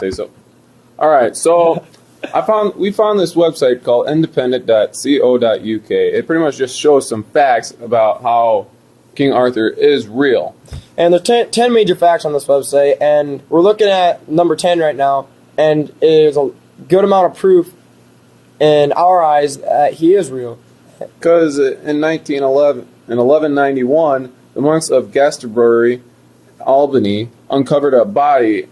say so. All right, so we found this website called independent.co.uk. It pretty much just shows some facts about how King Arthur is real. And there's 10 major facts on this website, and we're looking at number 10 right now, and it is a good amount of proof in our eyes that he is real. Because in 1191, the monks of Glastonbury, Albany, uncovered a body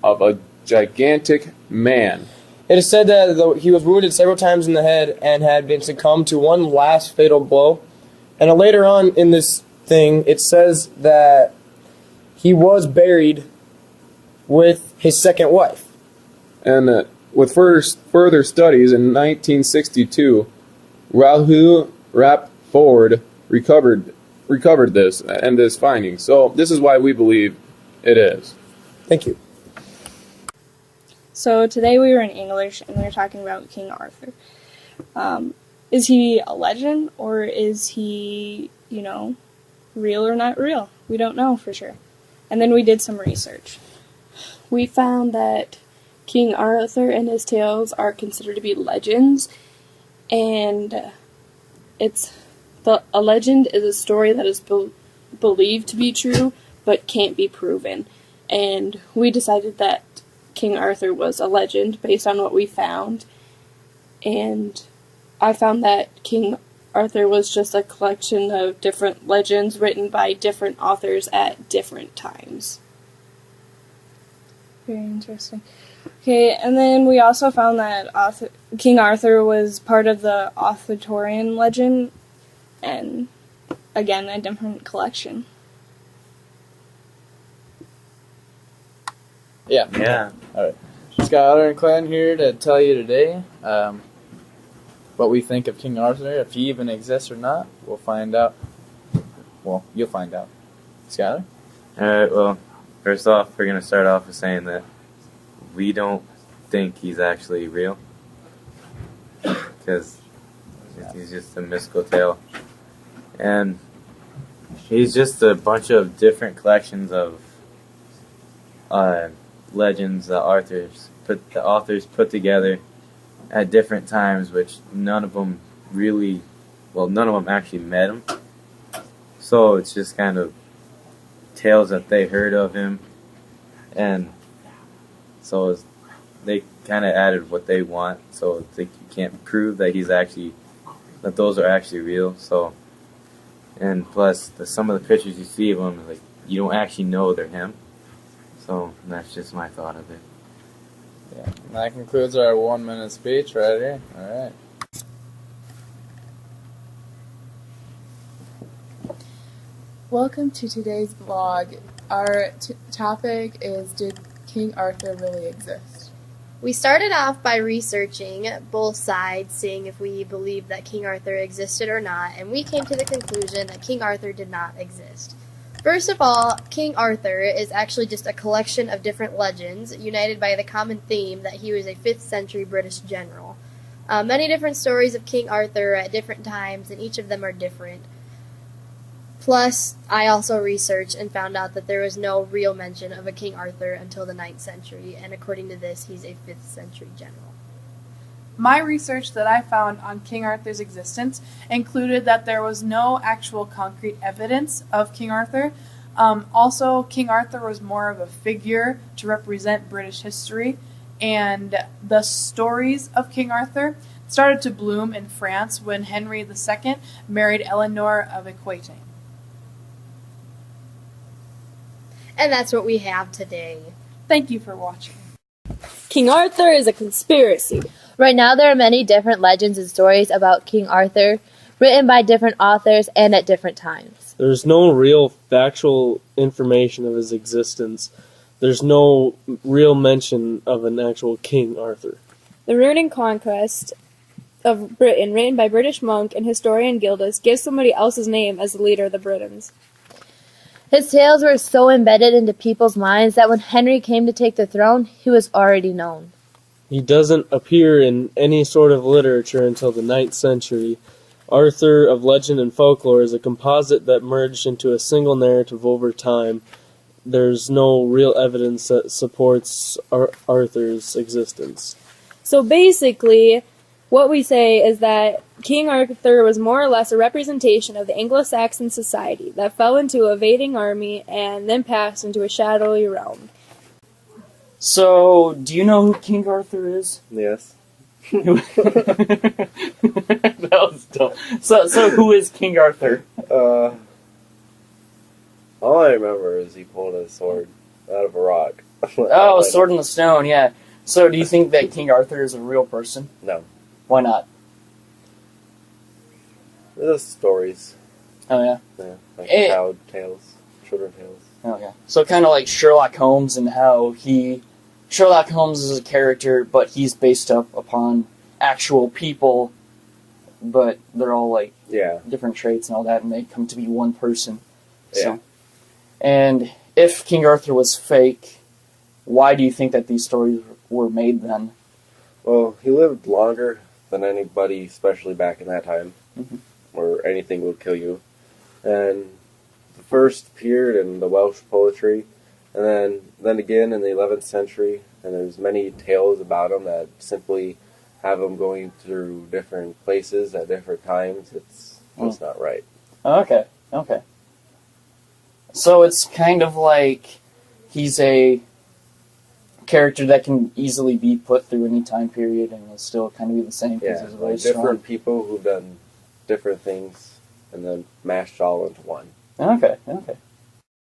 of a gigantic man. It is said that he was wounded several times in the head and had been succumbed to one last fatal blow. And later on in this thing, it says that he was buried with his second wife. And with further studies in 1962, Rahul Rappaport recovered this and this finding. So this is why we believe it is. Thank you. So today we were in English and we were talking about King Arthur. Is he a legend or is he, real or not real? We don't know for sure. And then we did some research. We found that King Arthur and his tales are considered to be legends, and a legend is a story that is believed to be true but can't be proven. And we decided that King Arthur was a legend based on what we found, and I found that King Arthur was just a collection of different legends written by different authors at different times. Very interesting. Okay, and then we also found that King Arthur was part of the Arthurian legend, and again, a different collection. Yeah. All right. Skylar and Clan here to tell you today what we think of King Arthur. If he even exists or not, we'll find out. Well, you'll find out. Skylar? All right. Well, first off, we're gonna start off with saying that we don't think he's actually real, because he's just a mystical tale, and he's just a bunch of different collections of legends that the authors put together at different times, which none of them actually met him. So it's just kind of tales that they heard of him, and so they kind of added what they want. So you can't prove that that those are actually real. So, and plus some of the pictures you see of him, like, you don't actually know they're him. So that's just my thought of it. Yeah. And that concludes our 1-minute speech right here. All right. Welcome to today's vlog. Our topic is, did King Arthur really exist? We started off by researching both sides, seeing if we believed that King Arthur existed or not, and we came to the conclusion that King Arthur did not exist. First of all, King Arthur is actually just a collection of different legends, united by the common theme that he was a 5th century British general. Many different stories of King Arthur at different times, and each of them are different. Plus, I also researched and found out that there was no real mention of a King Arthur until the 9th century, and according to this, he's a 5th century general. My research that I found on King Arthur's existence included that there was no actual concrete evidence of King Arthur. Also, King Arthur was more of a figure to represent British history, and the stories of King Arthur started to bloom in France when Henry II married Eleanor of Aquitaine. And that's what we have today. Thank you for watching. King Arthur is a conspiracy. Right now there are many different legends and stories about King Arthur, written by different authors and at different times. There's no real factual information of his existence. There's no real mention of an actual King Arthur. The Ruin and Conquest of Britain, written by British monk and historian Gildas, gives somebody else's name as the leader of the Britons. His tales were so embedded into people's minds that when Henry came to take the throne, he was already known. He doesn't appear in any sort of literature until the 9th century. Arthur of legend and folklore is a composite that merged into a single narrative over time. there's no real evidence that supports Arthur's existence. So basically, what we say is that King Arthur was more or less a representation of the Anglo-Saxon society that fell into a invading army and then passed into a shadowy realm. So, do you know who King Arthur is? Yes. That was dumb. So who is King Arthur? All I remember is he pulled a sword out of a rock. Oh, Sword in the Stone, yeah. So, do you think that King Arthur is a real person? No. Why not? They're just stories. Oh, yeah? Yeah, like Eh. child tales, children tales. Oh, yeah. So, kind of like Sherlock Holmes and how Sherlock Holmes is a character, but he's based up upon actual people, but they're all like Yeah. different traits and all that, and they come to be one person. Yeah. So, and if King Arthur was fake, why do you think that these stories were made then? Well, he lived longer than anybody, especially back in that time, Mhm. where anything would kill you. And the first appeared in the Welsh poetry, and then again in the 11th century. And there's many tales about him that simply have him going through different places at different times. It's just not right. Okay. So it's kind of like he's a character that can easily be put through any time period and will still kind of be the same because Yeah, he's very like strong. different people who've done different things and then mashed all into one. Okay.